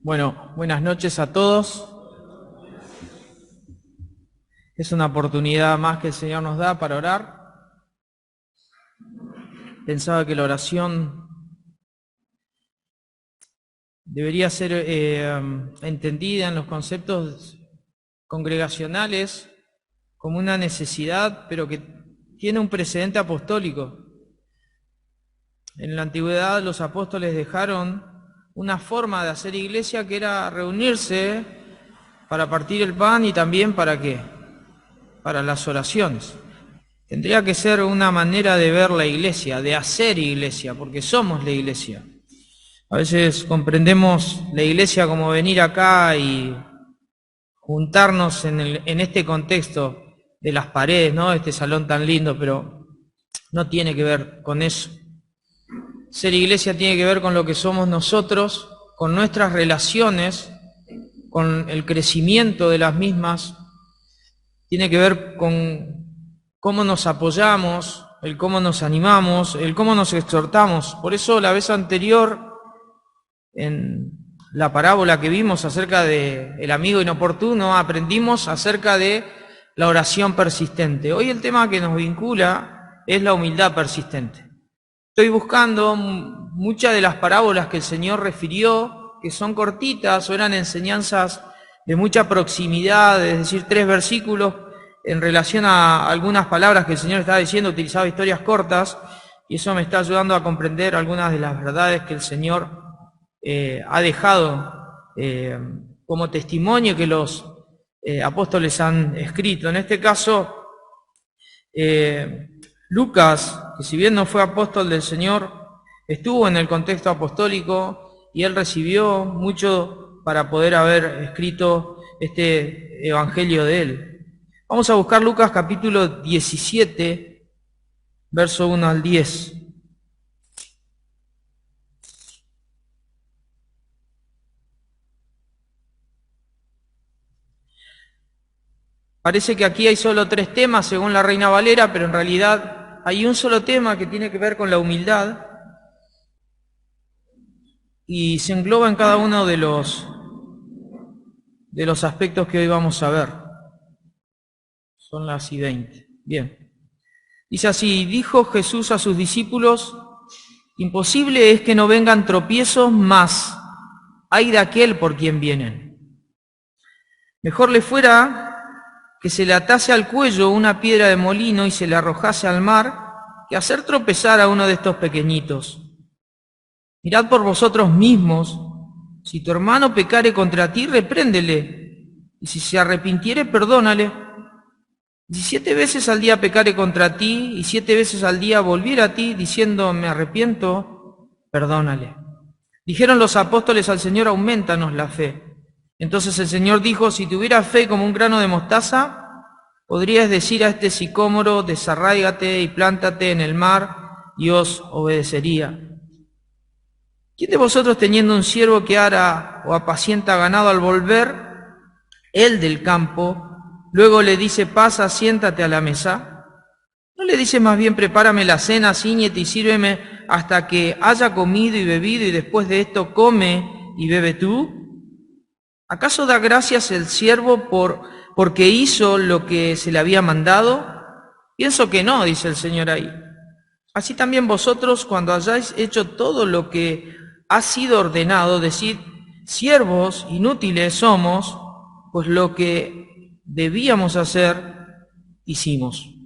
Bueno, buenas noches a todos. Es una oportunidad más que el Señor nos da para orar. Pensaba que la oración debería ser entendida en los conceptos congregacionales como una necesidad, pero que tiene un precedente apostólico. En la antigüedad los apóstoles dejaron una forma de hacer iglesia que era reunirse para partir el pan y también ¿para qué? Para las oraciones. Tendría que ser una manera de ver la iglesia, de hacer iglesia, porque somos la iglesia. A veces comprendemos la iglesia como venir acá y juntarnos en este contexto de las paredes, ¿no? Este salón tan lindo, pero no tiene que ver con eso. Ser iglesia tiene que ver con lo que somos nosotros, con nuestras relaciones, con el crecimiento de las mismas. Tiene que ver con cómo nos apoyamos, el cómo nos animamos, el cómo nos exhortamos. Por eso la vez anterior, en la parábola que vimos acerca del amigo inoportuno, aprendimos acerca de la oración persistente. Hoy el tema que nos vincula es la humildad persistente. Estoy buscando muchas de las parábolas que el Señor refirió, que son cortitas o eran enseñanzas de mucha proximidad, es decir, 3 versículos, en relación a algunas palabras que el Señor estaba diciendo, utilizaba historias cortas, y eso me está ayudando a comprender algunas de las verdades que el Señor ha dejado como testimonio que los apóstoles han escrito. En este caso, Lucas, que si bien no fue apóstol del Señor, estuvo en el contexto apostólico y él recibió mucho para poder haber escrito este evangelio de él. Vamos a buscar Lucas capítulo 17, verso 1 al 10. Parece que aquí hay solo 3 temas según la Reina Valera, pero en realidad hay un solo tema que tiene que ver con la humildad y se engloba en cada uno de los aspectos que hoy vamos a ver. Son las 20. Bien. Dice así: dijo Jesús a sus discípulos: imposible es que no vengan tropiezos, mas hay de aquel por quien vienen. Mejor le fuera que se le atase al cuello una piedra de molino y se le arrojase al mar, que hacer tropezar a uno de estos pequeñitos. Mirad por vosotros mismos, si tu hermano pecare contra ti, repréndele, y si se arrepintiere, perdónale. Si 7 veces al día pecare contra ti, y 7 veces al día volviere a ti, diciendo me arrepiento, perdónale. Dijeron los apóstoles al Señor: aumentanos la fe. Entonces el Señor dijo: si tuvieras fe como un grano de mostaza, podrías decir a este sicómoro: desarráigate y plántate en el mar, y os obedecería. ¿Quién de vosotros, teniendo un siervo que ara o apacienta ganado, al volver él del campo, luego le dice: pasa, siéntate a la mesa? ¿No le dice más bien: prepárame la cena, cíñete y sírveme hasta que haya comido y bebido, y después de esto come y bebe tú? ¿Acaso da gracias el siervo porque hizo lo que se le había mandado? Pienso que no, dice el Señor ahí. Así también vosotros, cuando hayáis hecho todo lo que ha sido ordenado, decid: siervos inútiles somos, pues lo que debíamos hacer, hicimos.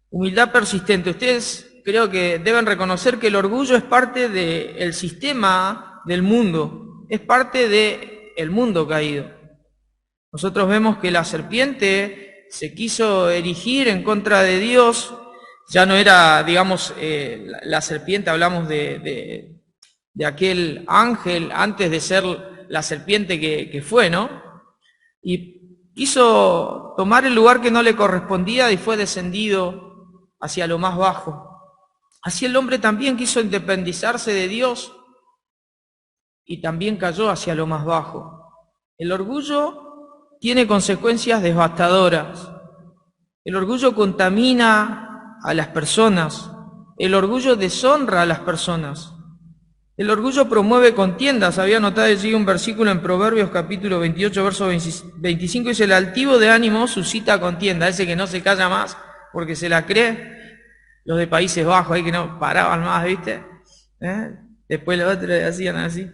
Humildad persistente. Ustedes creo que deben reconocer que el orgullo es parte del sistema del mundo, es parte del mundo caído. Nosotros vemos que la serpiente se quiso erigir en contra de Dios. Ya no era, digamos, la serpiente, hablamos de aquel ángel antes de ser la serpiente que fue, ¿no? Y quiso tomar el lugar que no le correspondía y fue descendido hacia lo más bajo. Así el hombre también quiso independizarse de Dios y también cayó hacia lo más bajo. El orgullo tiene consecuencias devastadoras. El orgullo contamina a las personas. El orgullo deshonra a las personas. El orgullo promueve contiendas. Había notado allí un versículo en Proverbios capítulo 28, verso 25, dice: el altivo de ánimo suscita contienda. Ese que no se calla más porque se la cree. Los de Países Bajos ahí que no paraban más, ¿viste? Después los otros hacían así.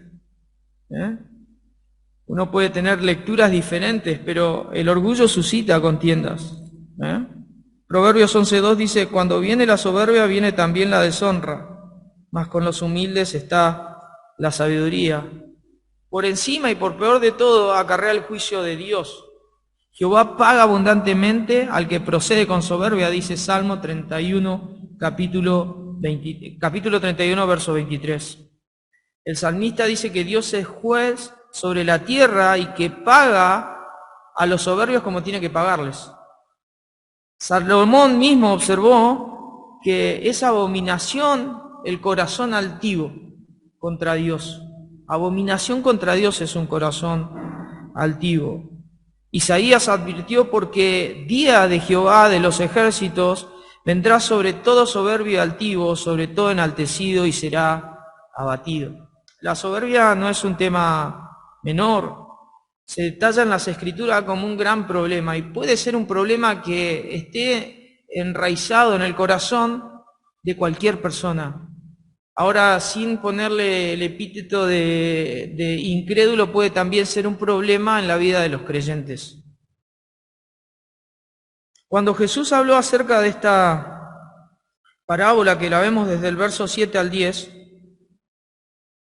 Uno puede tener lecturas diferentes, pero el orgullo suscita contiendas. Proverbios 11.2 dice: cuando viene la soberbia, viene también la deshonra, mas con los humildes está la sabiduría. Por encima y por peor de todo, acarrea el juicio de Dios. Jehová paga abundantemente al que procede con soberbia, dice Salmo 31, capítulo 31, verso 23. El salmista dice que Dios es juez sobre la tierra y que paga a los soberbios como tiene que pagarles. Salomón mismo observó que es abominación el corazón altivo contra Dios. Abominación contra Dios es un corazón altivo. Isaías advirtió: porque día de Jehová de los ejércitos vendrá sobre todo soberbio y altivo, sobre todo enaltecido, y será abatido. La soberbia no es un tema menor, se detalla en las Escrituras como un gran problema, y puede ser un problema que esté enraizado en el corazón de cualquier persona. Ahora, sin ponerle el epíteto de incrédulo, puede también ser un problema en la vida de los creyentes. Cuando Jesús habló acerca de esta parábola, que la vemos desde el verso 7 al 10,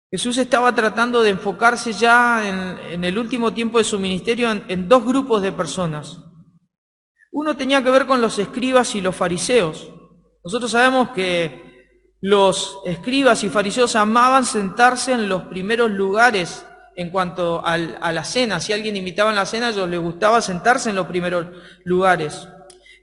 Jesús estaba tratando de enfocarse ya en el último tiempo de su ministerio en dos grupos de personas. Uno tenía que ver con los escribas y los fariseos. Nosotros sabemos que los escribas y fariseos amaban sentarse en los primeros lugares en cuanto a la cena. Si alguien invitaba en la cena, a ellos les gustaba sentarse en los primeros lugares.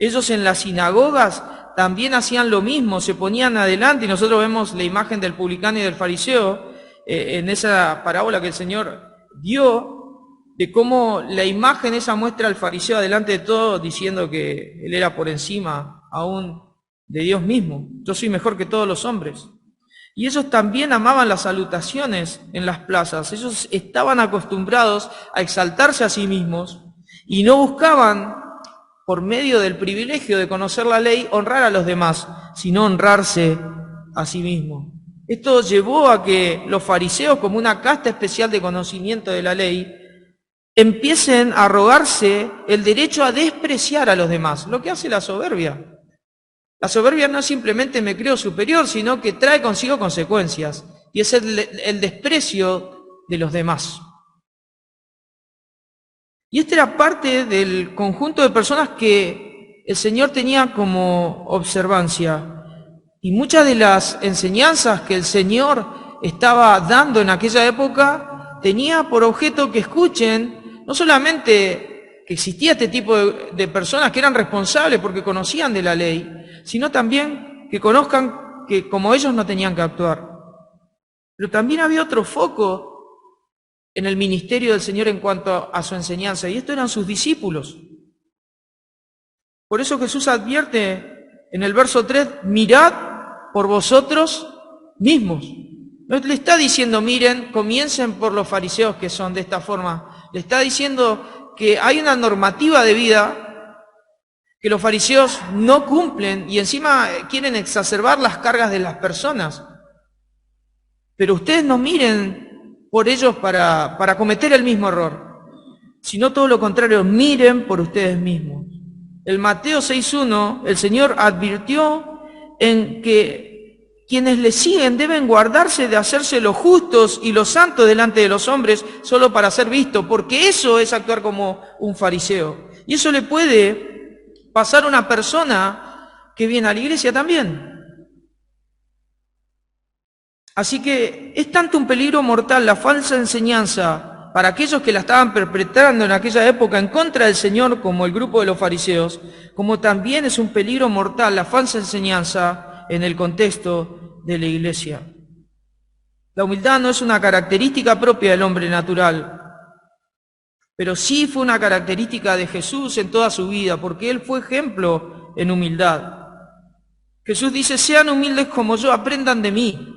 Ellos en las sinagogas también hacían lo mismo, se ponían adelante, y nosotros vemos la imagen del publicano y del fariseo en esa parábola que el Señor dio, de cómo la imagen esa muestra al fariseo adelante de todo, diciendo que él era por encima aún de Dios mismo. Yo soy mejor que todos los hombres. Y ellos también amaban las salutaciones en las plazas. Ellos estaban acostumbrados a exaltarse a sí mismos y no buscaban, por medio del privilegio de conocer la ley, honrar a los demás, sino honrarse a sí mismos. Esto llevó a que los fariseos, como una casta especial de conocimiento de la ley, empiecen a arrogarse el derecho a despreciar a los demás, lo que hace la soberbia. La soberbia no es simplemente me creo superior, sino que trae consigo consecuencias, y es el desprecio de los demás. Y esta era parte del conjunto de personas que el Señor tenía como observancia. Y muchas de las enseñanzas que el Señor estaba dando en aquella época tenía por objeto que escuchen no solamente que existía este tipo de personas que eran responsables porque conocían de la ley, sino también que conozcan que como ellos no tenían que actuar. Pero también había otro foco en el ministerio del Señor en cuanto a su enseñanza, y esto eran sus discípulos. Por eso Jesús advierte en el verso 3, mirad por vosotros mismos. No le está diciendo, miren, comiencen por los fariseos que son de esta forma. Le está diciendo que hay una normativa de vida que los fariseos no cumplen y encima quieren exacerbar las cargas de las personas. Pero ustedes no miren por ellos para cometer el mismo error, sino todo lo contrario, miren por ustedes mismos. En Mateo 6.1, el Señor advirtió en que quienes le siguen deben guardarse de hacerse los justos y los santos delante de los hombres solo para ser vistos, porque eso es actuar como un fariseo. Y eso le puede pasar a una persona que viene a la iglesia también. Así que es tanto un peligro mortal la falsa enseñanza para aquellos que la estaban perpetrando en aquella época en contra del Señor, como el grupo de los fariseos, como también es un peligro mortal la falsa enseñanza en el contexto de la iglesia. La humildad no es una característica propia del hombre natural, pero sí fue una característica de Jesús en toda su vida, porque Él fue ejemplo en humildad. Jesús dice, sean humildes como yo, aprendan de mí.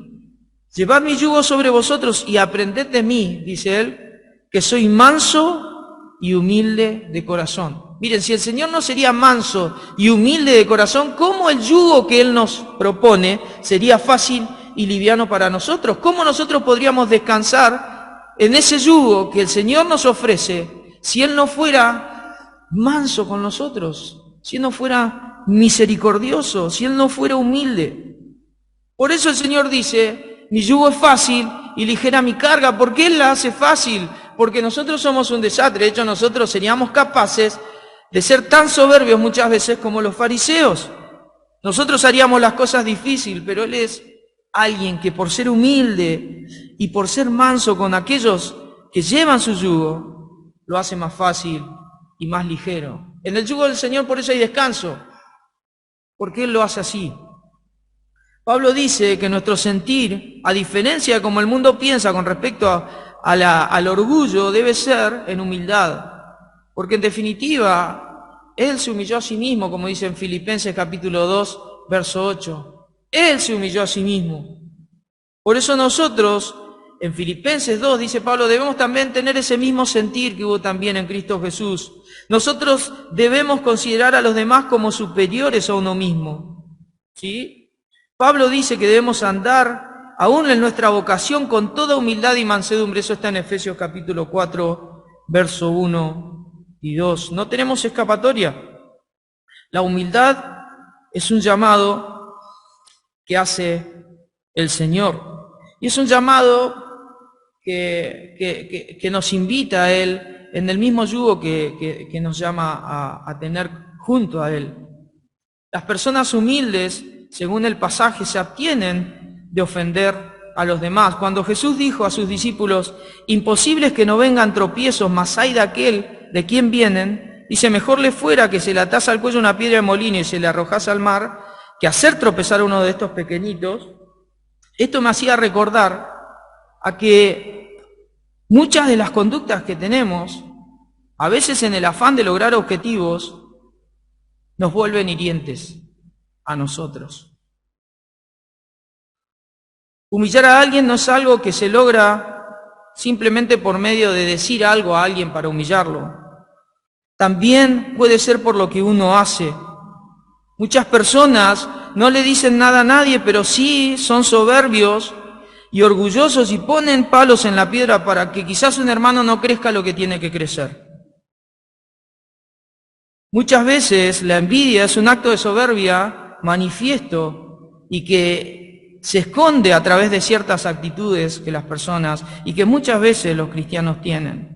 Llevad mi yugo sobre vosotros y aprended de mí, dice él, que soy manso y humilde de corazón. Miren, si el Señor no sería manso y humilde de corazón, ¿cómo el yugo que Él nos propone sería fácil y liviano para nosotros? ¿Cómo nosotros podríamos descansar en ese yugo que el Señor nos ofrece si Él no fuera manso con nosotros, si Él no fuera misericordioso, si Él no fuera humilde? Por eso el Señor dice, mi yugo es fácil y ligera mi carga. ¿Por qué Él la hace fácil? Porque nosotros somos un desastre. De hecho, nosotros seríamos capaces de ser tan soberbios muchas veces como los fariseos. Nosotros haríamos las cosas difíciles, pero Él es alguien que por ser humilde y por ser manso con aquellos que llevan su yugo, lo hace más fácil y más ligero. En el yugo del Señor por eso hay descanso, porque Él lo hace así. Pablo dice que nuestro sentir, a diferencia de como el mundo piensa con respecto al orgullo, debe ser en humildad. Porque en definitiva, Él se humilló a sí mismo, como dice en Filipenses capítulo 2, verso 8. Él se humilló a sí mismo. Por eso nosotros, en Filipenses 2, dice Pablo, debemos también tener ese mismo sentir que hubo también en Cristo Jesús. Nosotros debemos considerar a los demás como superiores a uno mismo. ¿Sí? Pablo dice que debemos andar, aún en nuestra vocación, con toda humildad y mansedumbre. Eso está en Efesios capítulo 4, verso 1 y 2. No tenemos escapatoria. La humildad es un llamado que hace el Señor. Y es un llamado que nos invita a Él en el mismo yugo que nos llama a tener junto a Él. Las personas humildes, según el pasaje, se abstienen de ofender a los demás. Cuando Jesús dijo a sus discípulos, imposible es que no vengan tropiezos, mas hay de aquel de quien vienen, dice, mejor le fuera que se le atase al cuello una piedra de molino y se le arrojase al mar, que hacer tropezar a uno de estos pequeñitos. Esto me hacía recordar a que muchas de las conductas que tenemos, a veces en el afán de lograr objetivos, nos vuelven hirientes a nosotros. Humillar a alguien no es algo que se logra simplemente por medio de decir algo a alguien para humillarlo. También puede ser por lo que uno hace. Muchas personas no le dicen nada a nadie, pero sí son soberbios y orgullosos y ponen palos en la piedra para que quizás un hermano no crezca lo que tiene que crecer. Muchas veces la envidia es un acto de soberbia manifiesto y que se esconde a través de ciertas actitudes que las personas y que muchas veces los cristianos tienen.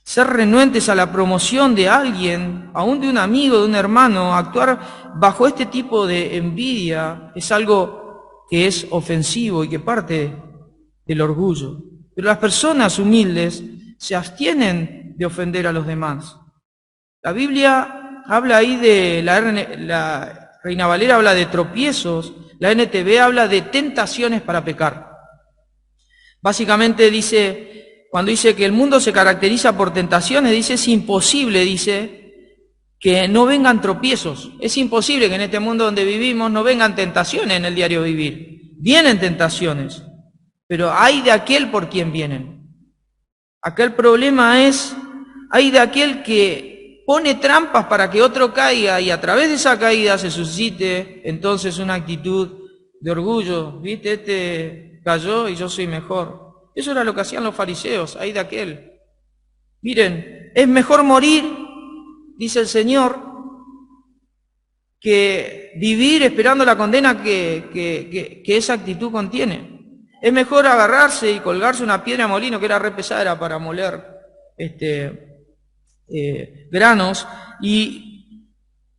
Ser renuentes a la promoción de alguien, aún de un amigo, de un hermano, actuar bajo este tipo de envidia es algo que es ofensivo y que parte del orgullo. Pero las personas humildes se abstienen de ofender a los demás. La Biblia habla ahí de la Reina Valera habla de tropiezos, la NTV habla de tentaciones para pecar. Básicamente dice, cuando dice que el mundo se caracteriza por tentaciones, dice es imposible, dice, que no vengan tropiezos. Es imposible que en este mundo donde vivimos no vengan tentaciones en el diario vivir. Vienen tentaciones, pero hay de aquel por quien vienen. Acá el problema es, hay de aquel que pone trampas para que otro caiga y a través de esa caída se suscite entonces una actitud de orgullo. ¿Viste? Este cayó y yo soy mejor. Eso era lo que hacían los fariseos, hay de aquel. Miren, es mejor morir, dice el Señor, que vivir esperando la condena que esa actitud contiene. Es mejor agarrarse y colgarse una piedra de molino, que era re pesada, era para moler granos, y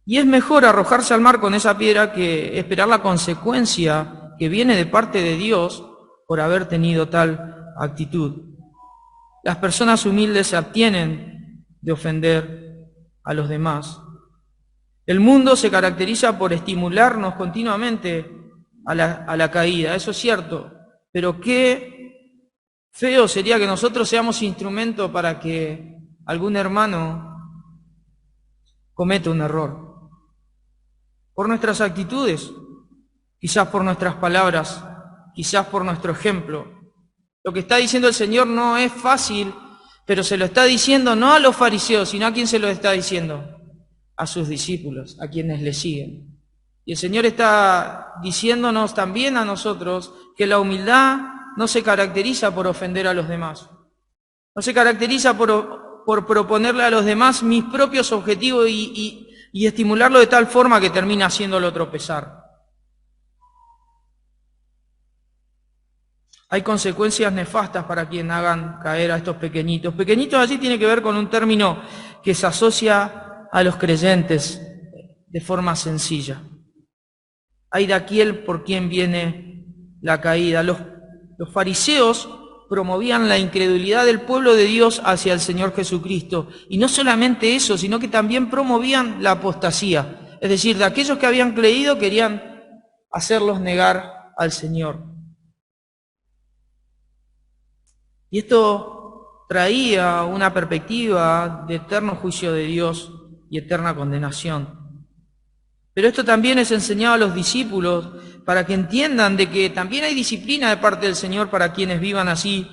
es mejor arrojarse al mar con esa piedra que esperar la consecuencia que viene de parte de Dios por haber tenido tal actitud. Las personas humildes se abstienen de ofender a los demás. El mundo se caracteriza por estimularnos continuamente a la caída, eso es cierto, pero qué feo sería que nosotros seamos instrumento para que algún hermano comete un error. Por nuestras actitudes, quizás por nuestras palabras, quizás por nuestro ejemplo. Lo que está diciendo el Señor no es fácil, pero se lo está diciendo no a los fariseos, sino a quién se lo está diciendo, a sus discípulos, a quienes le siguen. Y el Señor está diciéndonos también a nosotros que la humildad no se caracteriza por ofender a los demás, no se caracteriza por proponerle a los demás mis propios objetivos y estimularlo de tal forma que termina haciéndolo tropezar. Hay consecuencias nefastas para quien hagan caer a estos pequeñitos. Pequeñitos allí tiene que ver con un término que se asocia a los creyentes de forma sencilla. Hay de aquel por quien viene la caída. Los fariseos promovían la incredulidad del pueblo de Dios hacia el Señor Jesucristo. Y no solamente eso, sino que también promovían la apostasía. Es decir, de aquellos que habían creído querían hacerlos negar al Señor. Y esto traía una perspectiva de eterno juicio de Dios y eterna condenación. Pero esto también es enseñado a los discípulos para que entiendan de que también hay disciplina de parte del Señor para quienes vivan así,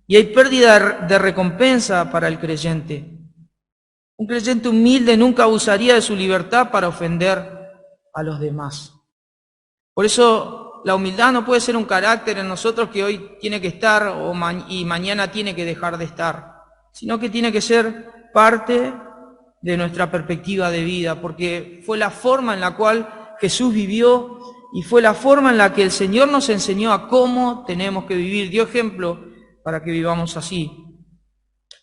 y hay pérdida de recompensa para el creyente. Un creyente humilde nunca abusaría de su libertad para ofender a los demás. Por eso la humildad no puede ser un carácter en nosotros que hoy tiene que estar y mañana tiene que dejar de estar, sino que tiene que ser parte de nuestra perspectiva de vida, porque fue la forma en la cual Jesús vivió y fue la forma en la que el Señor nos enseñó a cómo tenemos que vivir, dio ejemplo para que vivamos así.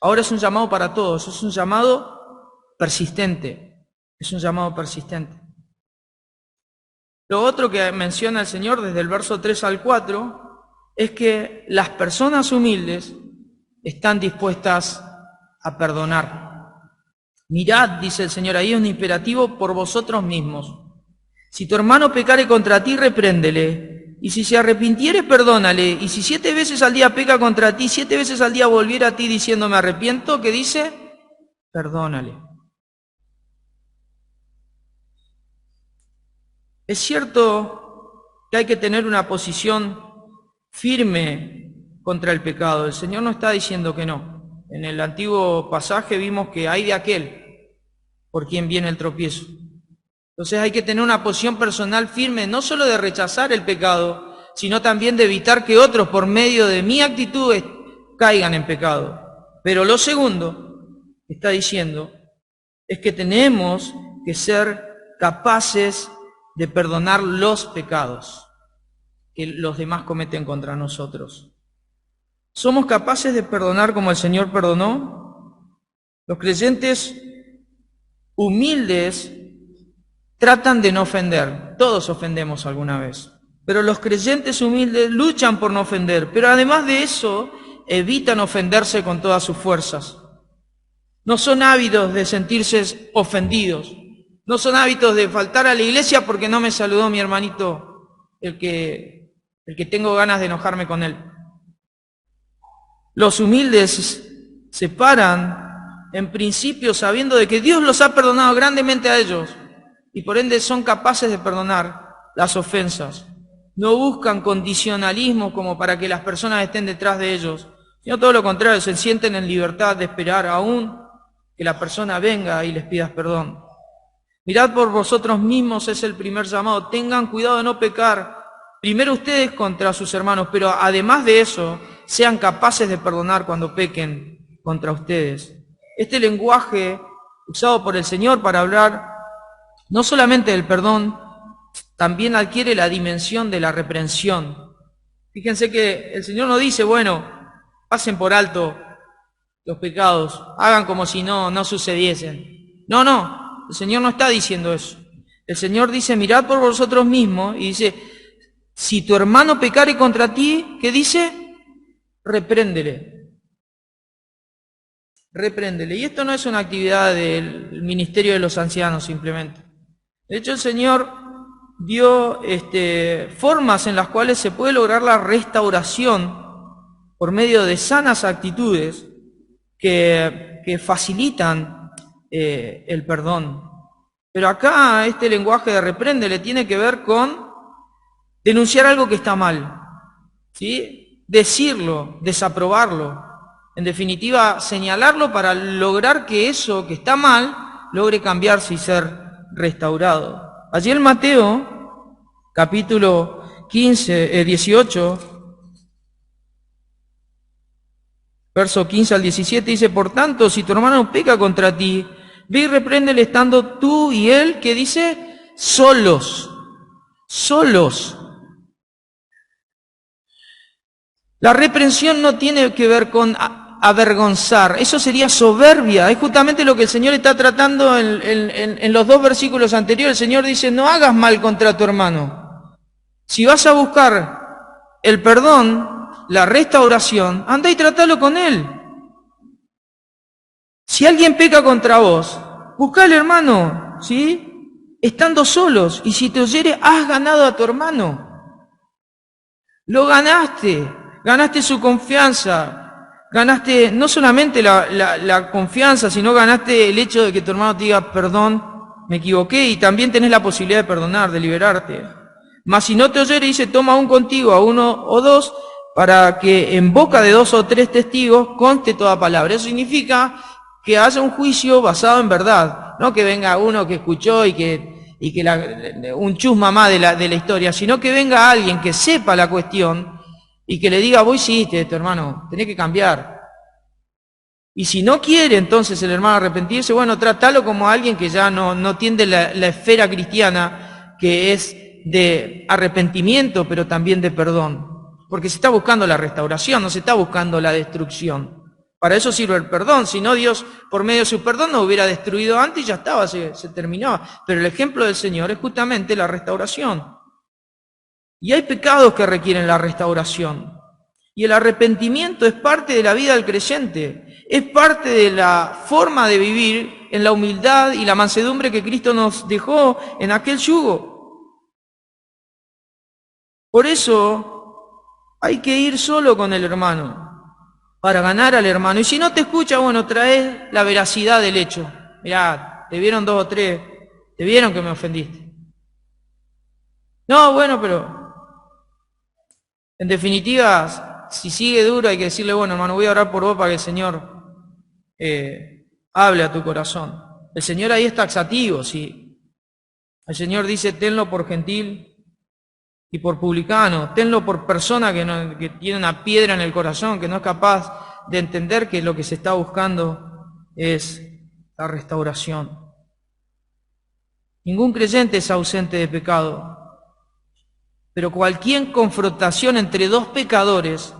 Ahora es un llamado para todos, es un llamado persistente, es un llamado persistente. Lo otro que menciona el Señor desde el verso 3 al 4 es que las personas humildes están dispuestas a perdonar. Mirad, dice el Señor, ahí es un imperativo por vosotros mismos. Si tu hermano pecare contra ti, repréndele. Y si se arrepintiere, perdónale. Y si 7 veces al día peca contra ti, 7 veces al día volviera a ti diciendo me arrepiento, ¿qué dice? Perdónale. Es cierto que hay que tener una posición firme contra el pecado. El Señor no está diciendo que no. En el antiguo pasaje vimos que hay de aquel por quien viene el tropiezo. Entonces hay que tener una posición personal firme, no solo de rechazar el pecado, sino también de evitar que otros por medio de mi actitud caigan en pecado. Pero lo segundo que está diciendo es que tenemos que ser capaces de perdonar los pecados que los demás cometen contra nosotros. ¿Somos capaces de perdonar como el Señor perdonó? Los creyentes humildes tratan de no ofender. Todos ofendemos alguna vez. Pero los creyentes humildes luchan por no ofender. Pero además de eso, evitan ofenderse con todas sus fuerzas. No son ávidos de sentirse ofendidos. No son hábitos de faltar a la iglesia porque no me saludó mi hermanito, el que tengo ganas de enojarme con él. Los humildes se paran en principio sabiendo de que Dios los ha perdonado grandemente a ellos y por ende son capaces de perdonar las ofensas. No buscan condicionalismo como para que las personas estén detrás de ellos, sino todo lo contrario, se sienten en libertad de esperar aún que la persona venga y les pida perdón. Mirad por vosotros mismos es el primer llamado. Tengan cuidado de no pecar, primero ustedes contra sus hermanos, pero además de eso, sean capaces de perdonar cuando pequen contra ustedes. Este lenguaje usado por el Señor para hablar no solamente del perdón, también adquiere la dimensión de la reprensión. Fíjense que el Señor no dice, bueno, pasen por alto los pecados, hagan como si no sucediesen. No. El Señor no está diciendo eso. El Señor dice, mirad por vosotros mismos, y dice, si tu hermano pecare contra ti, ¿qué dice? Repréndele. Repréndele. Y esto no es una actividad del ministerio de los ancianos simplemente. De hecho, el Señor dio formas en las cuales se puede lograr la restauración por medio de sanas actitudes que facilitan el perdón. Pero acá este lenguaje de repréndele tiene que ver con denunciar algo que está mal. ¿sí? Decirlo, desaprobarlo, en definitiva, señalarlo para lograr que eso que está mal logre cambiarse y ser restaurado. Allí en Mateo, capítulo 18, verso 15 al 17, dice: por tanto, si tu hermano peca contra ti, ve y repréndele estando tú y él, que dice, solos. La reprensión no tiene que ver con avergonzar, eso sería soberbia. Es justamente lo que el Señor está tratando en los dos versículos anteriores. El Señor dice: no hagas mal contra tu hermano. Si vas a buscar el perdón, la restauración, anda y trátalo con él. Si alguien peca contra vos, busca al hermano, ¿sí? Estando solos, y si te oyere, has ganado a tu hermano. Lo ganaste su confianza, ganaste no solamente la confianza, sino ganaste el hecho de que tu hermano te diga: perdón, me equivoqué, y también tenés la posibilidad de perdonar, de liberarte. Mas si no te oyere, dice: toma aún contigo a uno o dos, para que en boca de 2 o 3 testigos conste toda palabra. Eso significa que haya un juicio basado en verdad, no que venga uno que escuchó y que un chusma más de la historia, sino que venga alguien que sepa la cuestión y que le diga: vos hiciste esto, hermano, tenés que cambiar. Y si no quiere entonces el hermano arrepentirse, bueno, trátalo como alguien que ya no tiende la esfera cristiana, que es de arrepentimiento, pero también de perdón. Porque se está buscando la restauración, no se está buscando la destrucción. Para eso sirve el perdón, si no, Dios por medio de su perdón nos hubiera destruido antes y ya estaba, se terminaba. Pero el ejemplo del Señor es justamente la restauración. Y hay pecados que requieren la restauración. Y el arrepentimiento es parte de la vida del creyente, es parte de la forma de vivir en la humildad y la mansedumbre que Cristo nos dejó en aquel yugo. Por eso hay que ir solo con el hermano, para ganar al hermano. Y si no te escucha, bueno, trae la veracidad del hecho. Mirá, te vieron 2 o 3, te vieron que me ofendiste. No, bueno, pero en definitiva, si sigue duro, hay que decirle: bueno, hermano, voy a orar por vos para que el Señor hable a tu corazón. El Señor ahí es taxativo, sí. El Señor dice: tenlo por gentil y por publicano, tenlo por persona que tiene una piedra en el corazón, que no es capaz de entender que lo que se está buscando es la restauración. Ningún creyente es ausente de pecado, pero cualquier confrontación entre dos pecadores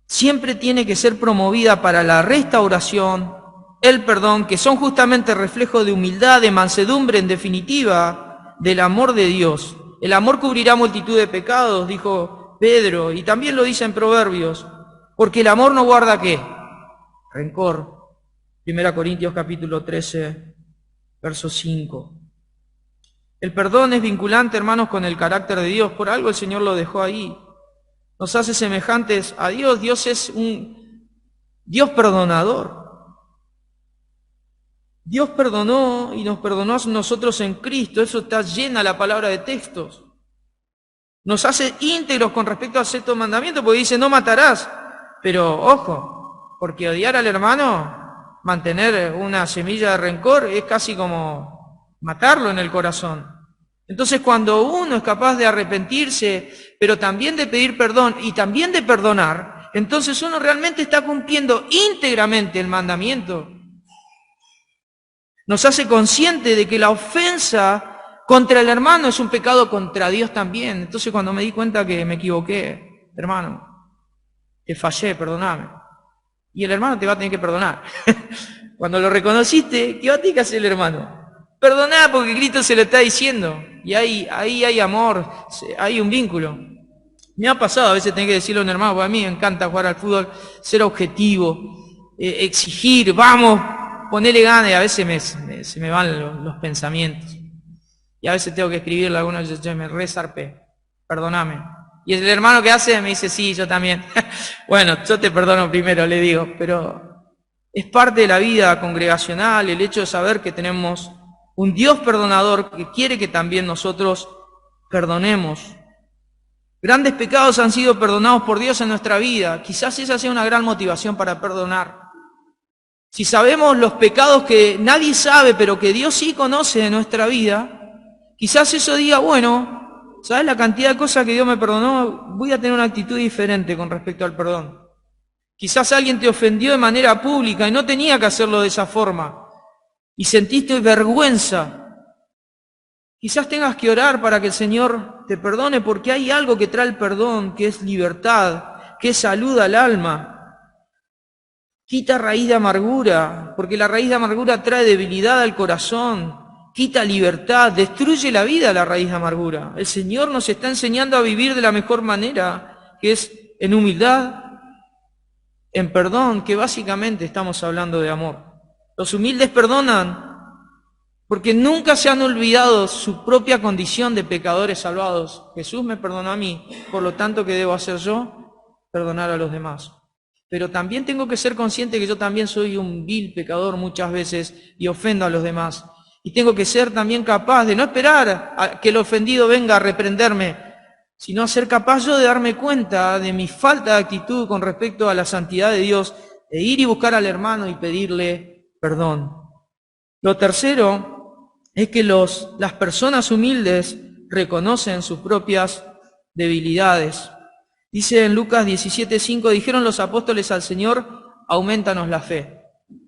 siempre tiene que ser promovida para la restauración, el perdón, que son justamente reflejo de humildad, de mansedumbre, en definitiva, del amor de Dios. El amor cubrirá multitud de pecados, dijo Pedro, y también lo dice en Proverbios, porque el amor no guarda ¿qué? Rencor. 1 Corintios capítulo 13, verso 5. El perdón es vinculante, hermanos, con el carácter de Dios. Por algo el Señor lo dejó ahí. Nos hace semejantes a Dios. Dios es un Dios perdonador. Dios perdonó y nos perdonó a nosotros en Cristo. Eso está llena la palabra de textos. Nos hace íntegros con respecto al sexto mandamiento, porque dice: no matarás. Pero ojo, porque odiar al hermano, mantener una semilla de rencor, es casi como matarlo en el corazón. Entonces, cuando uno es capaz de arrepentirse, pero también de pedir perdón y también de perdonar, entonces uno realmente está cumpliendo íntegramente el mandamiento. Nos hace consciente de que la ofensa contra el hermano es un pecado contra Dios también. Entonces, cuando me di cuenta que me equivoqué, hermano, te fallé, perdoname. Y el hermano te va a tener que perdonar. Cuando lo reconociste, ¿qué va a tener que hacer el hermano? Perdoná, porque Cristo se lo está diciendo. Y ahí hay amor, hay un vínculo. Me ha pasado a veces tener que decirle a un hermano, porque a mí me encanta jugar al fútbol, ser objetivo, exigir, vamos, ponerle ganas, y a veces se me van los pensamientos. Y a veces tengo que escribirle a algunos, yo me resarpé, perdóname. Y el hermano que hace me dice: sí, yo también. Bueno, yo te perdono primero, le digo, pero es parte de la vida congregacional el hecho de saber que tenemos un Dios perdonador que quiere que también nosotros perdonemos. Grandes pecados han sido perdonados por Dios en nuestra vida. Quizás esa sea una gran motivación para perdonar. Si sabemos los pecados que nadie sabe, pero que Dios sí conoce de nuestra vida, quizás eso diga, bueno, ¿sabes la cantidad de cosas que Dios me perdonó? Voy a tener una actitud diferente con respecto al perdón. Quizás alguien te ofendió de manera pública y no tenía que hacerlo de esa forma, y sentiste vergüenza. Quizás tengas que orar para que el Señor te perdone, porque hay algo que trae el perdón, que es libertad, que es salud al alma. Quita raíz de amargura, porque la raíz de amargura trae debilidad al corazón, quita libertad, destruye la vida la raíz de amargura. El Señor nos está enseñando a vivir de la mejor manera, que es en humildad, en perdón, que básicamente estamos hablando de amor. Los humildes perdonan porque nunca se han olvidado su propia condición de pecadores salvados. Jesús me perdonó a mí, por lo tanto, ¿qué debo hacer yo? Perdonar a los demás. Pero también tengo que ser consciente que yo también soy un vil pecador muchas veces y ofendo a los demás. Y tengo que ser también capaz de no esperar a que el ofendido venga a reprenderme, sino ser capaz yo de darme cuenta de mi falta de actitud con respecto a la santidad de Dios, de ir y buscar al hermano y pedirle perdón. Lo tercero es que las personas humildes reconocen sus propias debilidades. Dice en Lucas 17:5, dijeron los apóstoles al Señor, aumentanos la fe.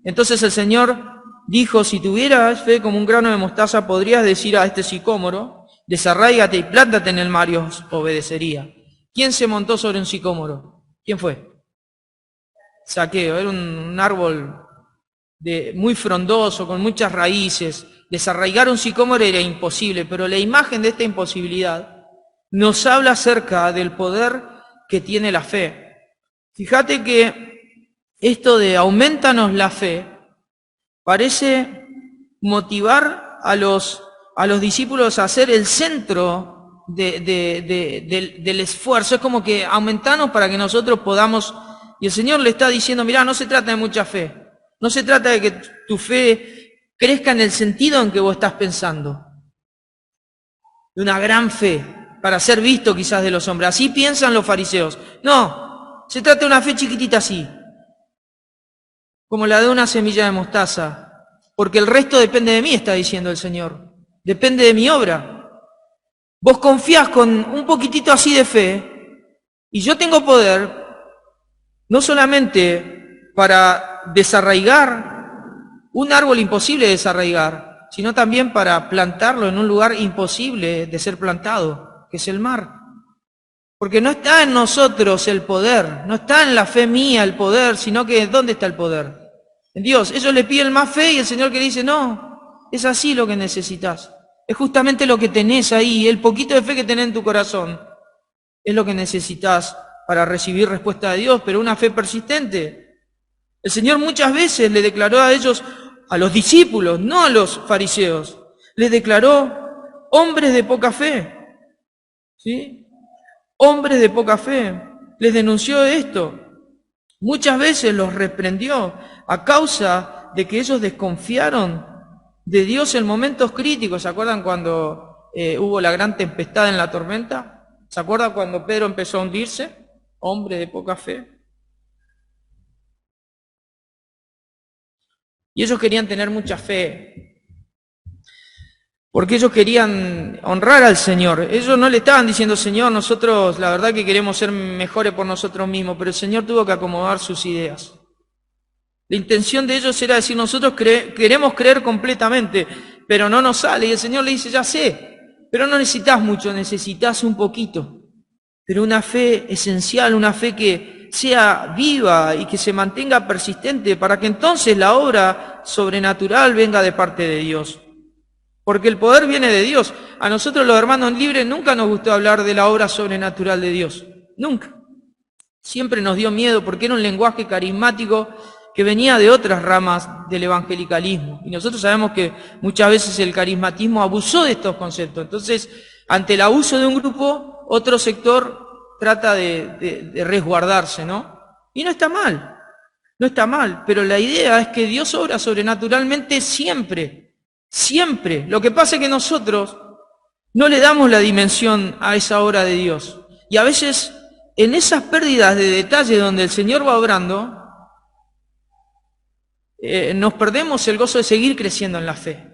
Entonces el Señor dijo, si tuvieras fe como un grano de mostaza, podrías decir a este sicómoro, desarráigate y plántate en el mar y os obedecería. ¿Quién se montó sobre un sicómoro? ¿Quién fue? Zaqueo, era un árbol muy frondoso, con muchas raíces. Desarraigar un sicómoro era imposible, pero la imagen de esta imposibilidad nos habla acerca del poder que tiene la fe. Fíjate que esto de aumentanos la fe parece motivar a los discípulos a ser el centro del esfuerzo. Es como que aumentanos para que nosotros podamos, y el Señor le está diciendo, mirá, no se trata de mucha fe, no se trata de que tu fe crezca en el sentido en que vos estás pensando, de una gran fe, para ser visto quizás de los hombres. Así piensan los fariseos. No, se trata de una fe chiquitita así, como la de una semilla de mostaza, porque el resto depende de mí, está diciendo el Señor, depende de mi obra. Vos confiás con un poquitito así de fe, y yo tengo poder, no solamente para desarraigar un árbol imposible de desarraigar, sino también para plantarlo en un lugar imposible de ser plantado, que es el mar. Porque no está en nosotros el poder, no está en la fe mía el poder, sino que ¿dónde está el poder? En Dios. Ellos le piden más fe y el Señor que dice, no, es así lo que necesitas. Es justamente lo que tenés ahí, el poquito de fe que tenés en tu corazón, es lo que necesitas para recibir respuesta de Dios, pero una fe persistente. El Señor muchas veces le declaró a ellos, a los discípulos, no a los fariseos, les declaró hombres de poca fe, ¿sí? Hombres de poca fe, les denunció esto. Muchas veces los reprendió a causa de que ellos desconfiaron de Dios en momentos críticos. ¿Se acuerdan cuando hubo la gran tempestad en la tormenta? ¿Se acuerdan cuando Pedro empezó a hundirse? Hombre de poca fe. Y ellos querían tener mucha fe, porque ellos querían honrar al Señor. Ellos no le estaban diciendo, Señor, nosotros la verdad que queremos ser mejores por nosotros mismos, pero el Señor tuvo que acomodar sus ideas. La intención de ellos era decir, nosotros queremos creer completamente, pero no nos sale. Y el Señor le dice, ya sé, pero no necesitas mucho, necesitas un poquito. Pero una fe esencial, una fe que sea viva y que se mantenga persistente, para que entonces la obra sobrenatural venga de parte de Dios. Porque el poder viene de Dios. A nosotros los hermanos libres nunca nos gustó hablar de la obra sobrenatural de Dios. Nunca. Siempre nos dio miedo porque era un lenguaje carismático que venía de otras ramas del evangelicalismo. Y nosotros sabemos que muchas veces el carismatismo abusó de estos conceptos. Entonces, ante el abuso de un grupo, otro sector trata de resguardarse, ¿no? Y no está mal, no está mal, pero la idea es que Dios obra sobrenaturalmente siempre, siempre. Lo que pasa es que nosotros no le damos la dimensión a esa obra de Dios. Y a veces en esas pérdidas de detalle donde el Señor va obrando, nos perdemos el gozo de seguir creciendo en la fe.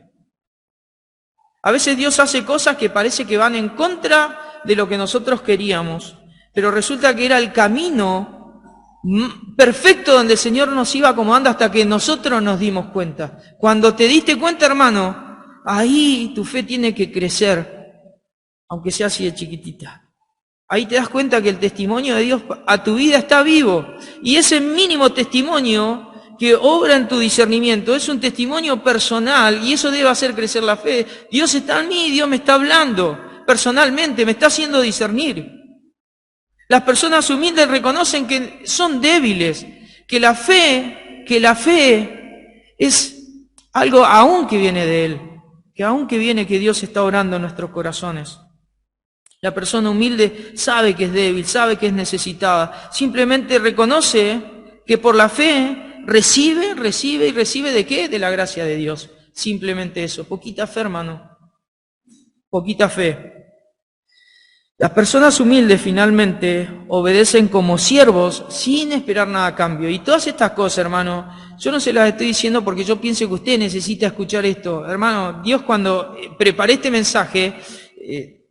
A veces Dios hace cosas que parece que van en contra de lo que nosotros queríamos, pero resulta que era el camino perfecto donde el Señor nos iba acomodando hasta que nosotros nos dimos cuenta. Cuando te diste cuenta, hermano, ahí tu fe tiene que crecer, aunque sea así de chiquitita. Ahí te das cuenta que el testimonio de Dios a tu vida está vivo. Y ese mínimo testimonio que obra en tu discernimiento es un testimonio personal y eso debe hacer crecer la fe. Dios está en mí, Dios me está hablando personalmente, me está haciendo discernir. Las personas humildes reconocen que son débiles, que la fe es algo aún que viene de Él, que aún que viene que Dios está obrando en nuestros corazones. La persona humilde sabe que es débil, sabe que es necesitada, simplemente reconoce que por la fe recibe ¿de qué? De la gracia de Dios. Simplemente eso, poquita fe, hermano, poquita fe. Las personas humildes finalmente obedecen como siervos sin esperar nada a cambio. Y todas estas cosas, hermano, yo no se las estoy diciendo porque yo piense que usted necesita escuchar esto. Hermano, Dios cuando preparé este mensaje,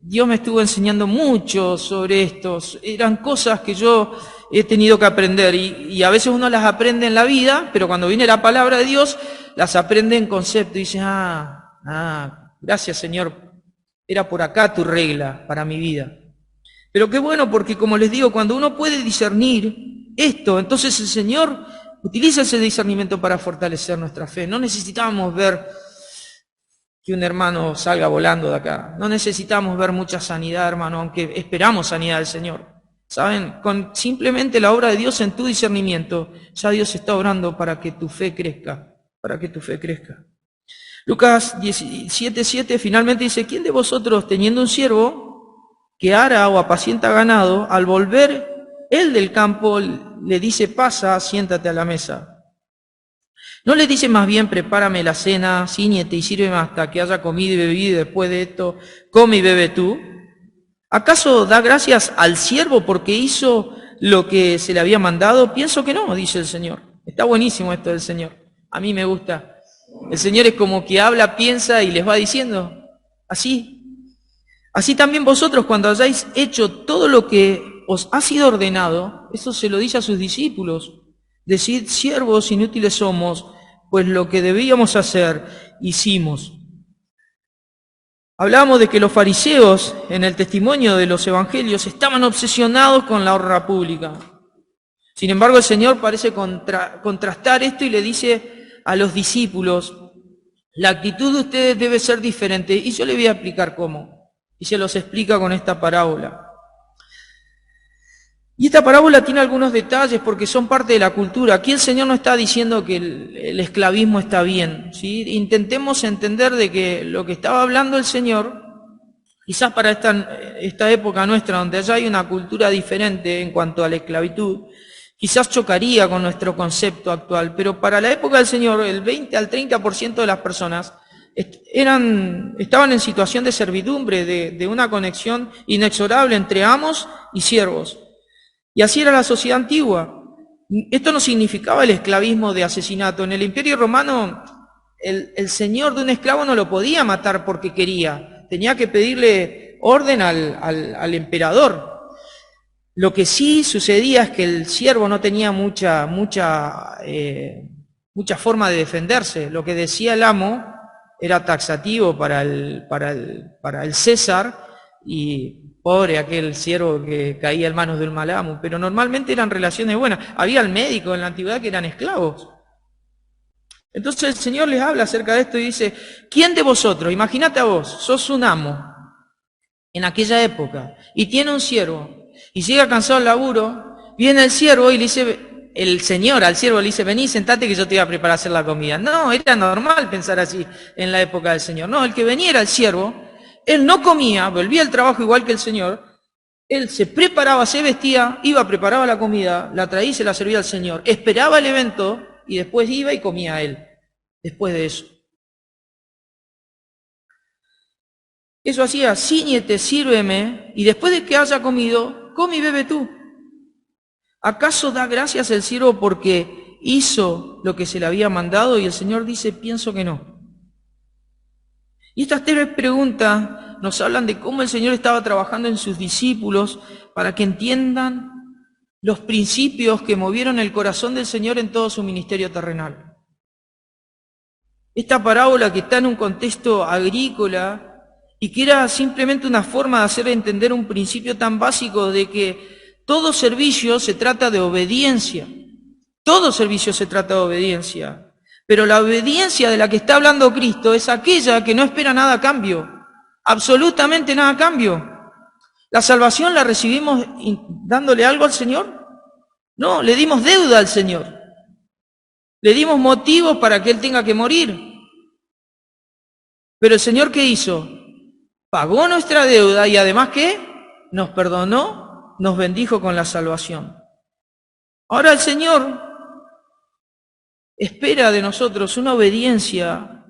Dios me estuvo enseñando mucho sobre esto. Eran cosas que yo he tenido que aprender y a veces uno las aprende en la vida, pero cuando viene la palabra de Dios, las aprende en concepto y dice, gracias Señor, era por acá tu regla para mi vida. Pero qué bueno porque como les digo, cuando uno puede discernir esto, entonces el Señor utiliza ese discernimiento para fortalecer nuestra fe. No necesitamos ver que un hermano salga volando de acá. No necesitamos ver mucha sanidad, hermano, aunque esperamos sanidad del Señor. ¿Saben? Con simplemente la obra de Dios en tu discernimiento, ya Dios está obrando para que tu fe crezca, para que tu fe crezca. Lucas 17:7 finalmente dice, ¿quién de vosotros teniendo un siervo que ara o apacienta ganado, al volver él del campo le dice, pasa, siéntate a la mesa? ¿No le dice más bien, prepárame la cena, cíñete y sírveme hasta que haya comido y bebido, y después de esto, come y bebe tú? ¿Acaso da gracias al siervo porque hizo lo que se le había mandado? Pienso que no, dice el Señor. Está buenísimo esto del Señor. A mí me gusta. El Señor es como que habla, piensa y les va diciendo. Así también vosotros cuando hayáis hecho todo lo que os ha sido ordenado, eso se lo dice a sus discípulos. Decid, siervos inútiles somos, pues lo que debíamos hacer, hicimos. Hablábamos de que los fariseos, en el testimonio de los evangelios, estaban obsesionados con la honra pública. Sin embargo, el Señor parece contrastar esto y le dice a los discípulos, la actitud de ustedes debe ser diferente. Y yo le voy a explicar cómo. Y se los explica con esta parábola. Y esta parábola tiene algunos detalles porque son parte de la cultura. Aquí el Señor no está diciendo que el esclavismo está bien, ¿sí? Intentemos entender de que lo que estaba hablando el Señor, quizás para esta época nuestra, donde allá hay una cultura diferente en cuanto a la esclavitud, quizás chocaría con nuestro concepto actual, pero para la época del Señor, el 20 al 30% de las personas estaban en situación de servidumbre, de una conexión inexorable entre amos y siervos. Y así era la sociedad antigua. Esto no significaba el esclavismo de asesinato. En el Imperio Romano, el señor de un esclavo no lo podía matar porque quería. Tenía que pedirle orden al emperador. Lo que sí sucedía es que el siervo no tenía mucha forma de defenderse. Lo que decía el amo era taxativo para el César y pobre aquel siervo que caía en manos de un mal amo, pero normalmente eran relaciones buenas. Había el médico en la antigüedad que eran esclavos. Entonces el Señor les habla acerca de esto y dice, ¿quién de vosotros, imagínate a vos, sos un amo en aquella época y tiene un siervo y llega cansado al laburo, viene el siervo y le dice, el Señor al siervo le dice, vení, sentate que yo te voy a preparar a hacer la comida? No, era normal pensar así en la época del Señor. No, el que venía era el siervo. Él no comía, volvía al trabajo igual que el Señor, él se preparaba, se vestía, iba, preparaba la comida, la traía y se la servía al Señor, esperaba el evento y después iba y comía él, después de eso. Eso hacía, cíñete, sírveme, y después de que haya comido, come y bebe tú. ¿Acaso da gracias el siervo porque hizo lo que se le había mandado? Y el Señor dice, pienso que no. Y estas tres preguntas nos hablan de cómo el Señor estaba trabajando en sus discípulos para que entiendan los principios que movieron el corazón del Señor en todo su ministerio terrenal. Esta parábola que está en un contexto agrícola y que era simplemente una forma de hacer entender un principio tan básico de que todo servicio se trata de obediencia. Todo servicio se trata de obediencia. Pero la obediencia de la que está hablando Cristo es aquella que no espera nada a cambio. Absolutamente nada a cambio. ¿La salvación la recibimos dándole algo al Señor? No, le dimos deuda al Señor. Le dimos motivos para que Él tenga que morir. Pero el Señor, ¿qué hizo? Pagó nuestra deuda y además, ¿qué? Nos perdonó, nos bendijo con la salvación. Ahora el Señor espera de nosotros una obediencia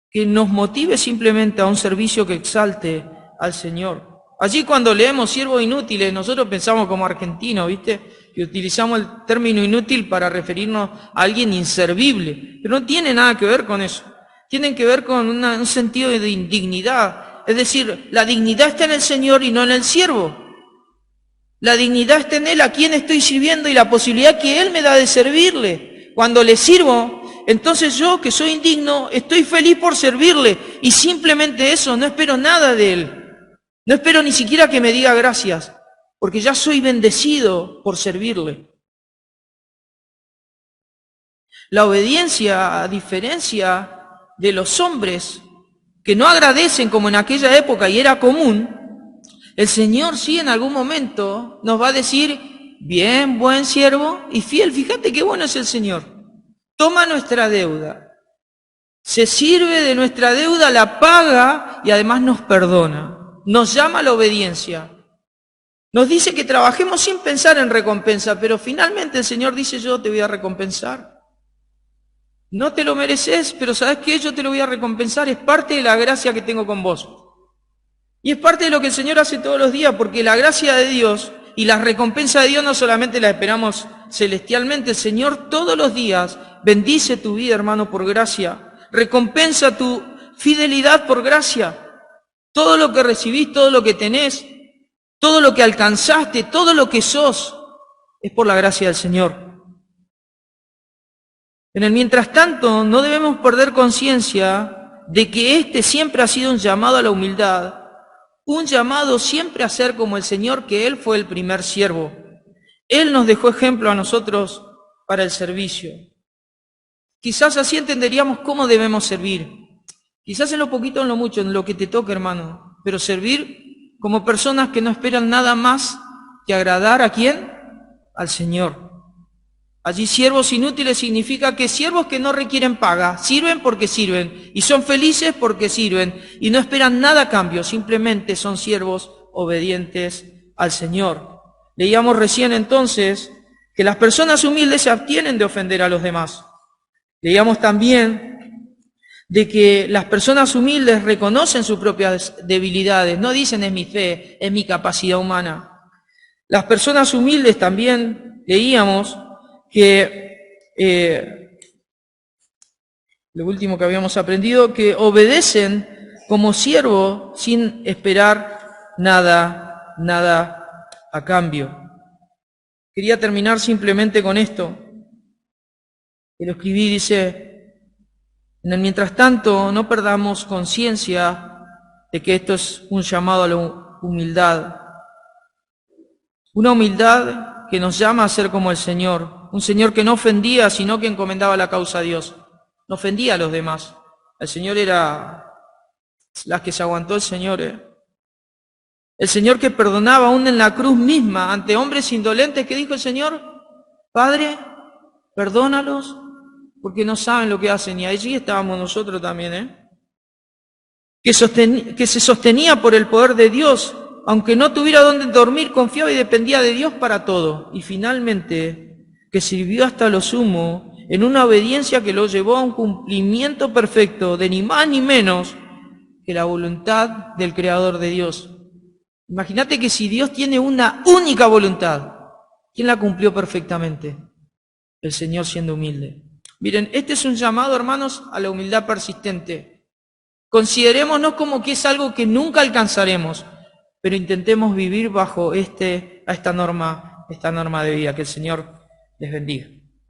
que nos motive simplemente a un servicio que exalte al Señor. Allí cuando leemos siervos inútiles, nosotros pensamos como argentinos, ¿viste? Que utilizamos el término inútil para referirnos a alguien inservible. Pero no tiene nada que ver con eso. Tienen que ver con un sentido de indignidad. Es decir, la dignidad está en el Señor y no en el siervo. La dignidad está en Él, a quien estoy sirviendo y la posibilidad que Él me da de servirle. Cuando le sirvo, entonces yo, que soy indigno, estoy feliz por servirle. Y simplemente eso, no espero nada de Él. No espero ni siquiera que me diga gracias, porque ya soy bendecido por servirle. La obediencia, a diferencia de los hombres que no agradecen como en aquella época y era común, el Señor sí en algún momento nos va a decir, bien, buen siervo y fiel, fíjate qué bueno es el Señor. Toma nuestra deuda, se sirve de nuestra deuda, la paga y además nos perdona. Nos llama a la obediencia. Nos dice que trabajemos sin pensar en recompensa, pero finalmente el Señor dice, yo te voy a recompensar. No te lo mereces, pero ¿sabes qué? Yo te lo voy a recompensar. Es parte de la gracia que tengo con vos. Y es parte de lo que el Señor hace todos los días, porque la gracia de Dios y la recompensa de Dios no solamente la esperamos celestialmente. El Señor todos los días bendice tu vida, hermano, por gracia. Recompensa tu fidelidad por gracia. Todo lo que recibís, todo lo que tenés, todo lo que alcanzaste, todo lo que sos, es por la gracia del Señor. En el mientras tanto, no debemos perder conciencia de que este siempre ha sido un llamado a la humildad, un llamado siempre a ser como el Señor, que Él fue el primer siervo. Él nos dejó ejemplo a nosotros para el servicio. Quizás así entenderíamos cómo debemos servir. Quizás en lo poquito, en lo mucho, en lo que te toque, hermano. Pero servir como personas que no esperan nada más que agradar ¿a quién? Al Señor. Allí siervos inútiles significa que siervos que no requieren paga, sirven porque sirven y son felices porque sirven y no esperan nada a cambio, simplemente son siervos obedientes al Señor. Leíamos recién entonces que las personas humildes se abstienen de ofender a los demás. Leíamos también de que las personas humildes reconocen sus propias debilidades, no dicen es mi fe, es mi capacidad humana. Las personas humildes también leíamos que, lo último que habíamos aprendido, que obedecen como siervo sin esperar nada a cambio. Quería terminar simplemente con esto, que lo escribí, dice, en el mientras tanto, no perdamos conciencia de que esto es un llamado a la humildad. Una humildad que nos llama a ser como el Señor. Un Señor que no ofendía, sino que encomendaba la causa a Dios. No ofendía a los demás. El Señor era las que se aguantó el Señor. El Señor que perdonaba aún en la cruz misma ante hombres indolentes, que dijo el Señor, Padre, perdónalos, porque no saben lo que hacen, y allí estábamos nosotros también, que se sostenía por el poder de Dios, aunque no tuviera dónde dormir, confiaba y dependía de Dios para todo, y finalmente, que sirvió hasta lo sumo, en una obediencia que lo llevó a un cumplimiento perfecto, de ni más ni menos que la voluntad del Creador de Dios. Imagínate que si Dios tiene una única voluntad, ¿quién la cumplió perfectamente? El Señor siendo humilde. Miren, este es un llamado, hermanos, a la humildad persistente. Considerémonos como que es algo que nunca alcanzaremos, pero intentemos vivir bajo esta norma de vida. Que el Señor les bendiga.